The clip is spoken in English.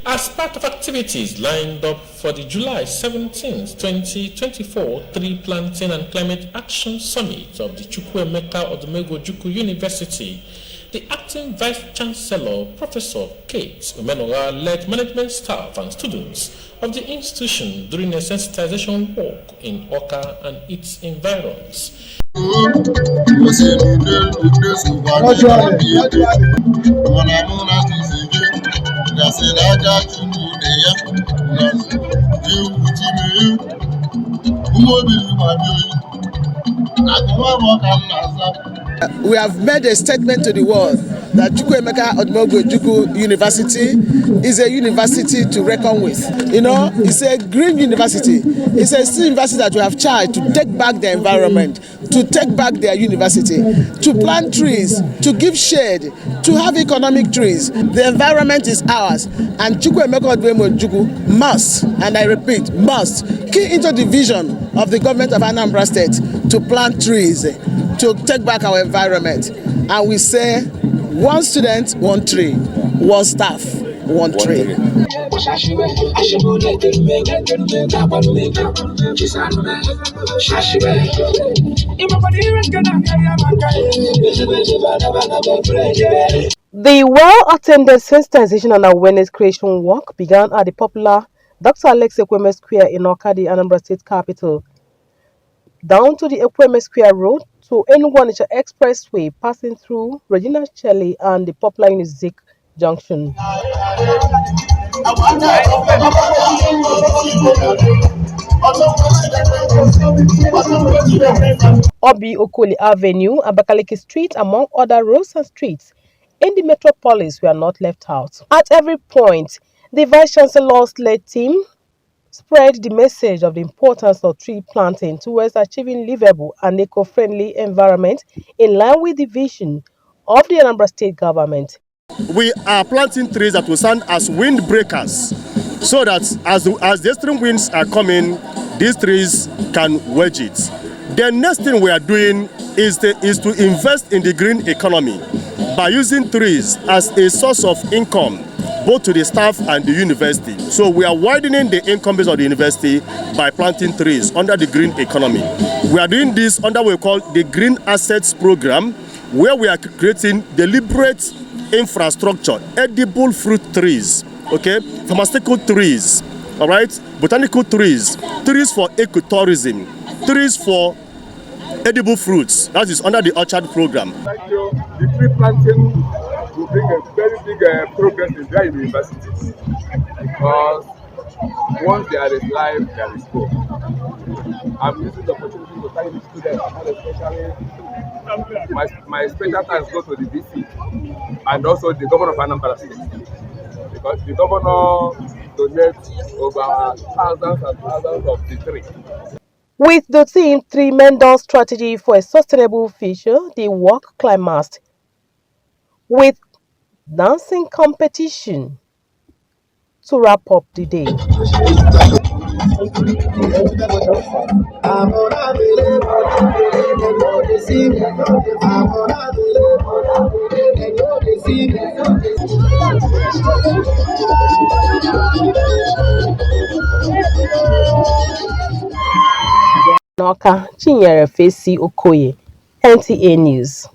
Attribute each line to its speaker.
Speaker 1: As part of activities lined up for the July 17, 2024 Tree Planting and Climate Action Summit of the Chukwuemeka Odumegwu Ojukwu University, the acting Vice Chancellor, Professor Kate Omenora, led management staff and students of the institution during a sensitization walk in Oka and its environs.
Speaker 2: We have made a statement to the world that Chukwuemeka Odumegwu Ojukwu University is a university to reckon with. You know, it's a green university. It's a university that we have tried to take back the environment, to take back their university, to plant trees, to give shade, to have economic trees. The environment is ours, and Chukwuemeka Odumegwu Ojukwu must, and I repeat, must key into the vision of the government of Anambra State to plant trees, to take back our environment. And we say, one student, one tree, one staff, one tree.
Speaker 3: The well-attended sensitization and awareness creation work began at the popular Dr. Alex Ekweme Square in Oka, the Anambra State capital, down to the Ekweme Square Road to Enugu-Onitsha Expressway, passing through Regina Shelley and the popular Unizik Junction. Obi Okoli Avenue, Abakaliki Street, among other roads and streets in the metropolis were not left out. At every point, the Vice Chancellor's led team spread the message of the importance of tree planting towards achieving livable and eco-friendly environment in line with the vision of the Anambra State government.
Speaker 4: We are planting trees that will serve as windbreakers, so that as the extreme winds are coming, these trees can wedge it. The next thing we are doing is to invest in the green economy by using trees as a source of income, both to the staff and the university. So we are widening the income base of the university by planting trees under the green economy. We are doing this under what we call the Green Assets Program, where we are creating deliberate infrastructure, edible fruit trees, okay, pharmaceutical trees, all right, botanical trees, trees for ecotourism, trees for edible fruits. That is under the orchard program.
Speaker 5: Thank you. The tree planting will bring a very big progress in their universities, because once there is life, there is hope. I'm using the opportunity to thank the students, and especially my special thanks go to the VC and also the governor of Anambra State, because the governor donates over thousands and thousands of the trees.
Speaker 3: With the team tremendous strategy for a sustainable future, the work climaxed with dancing competition to wrap up the day. N'Awka, Chinyere Fesi Okoye, NTA News.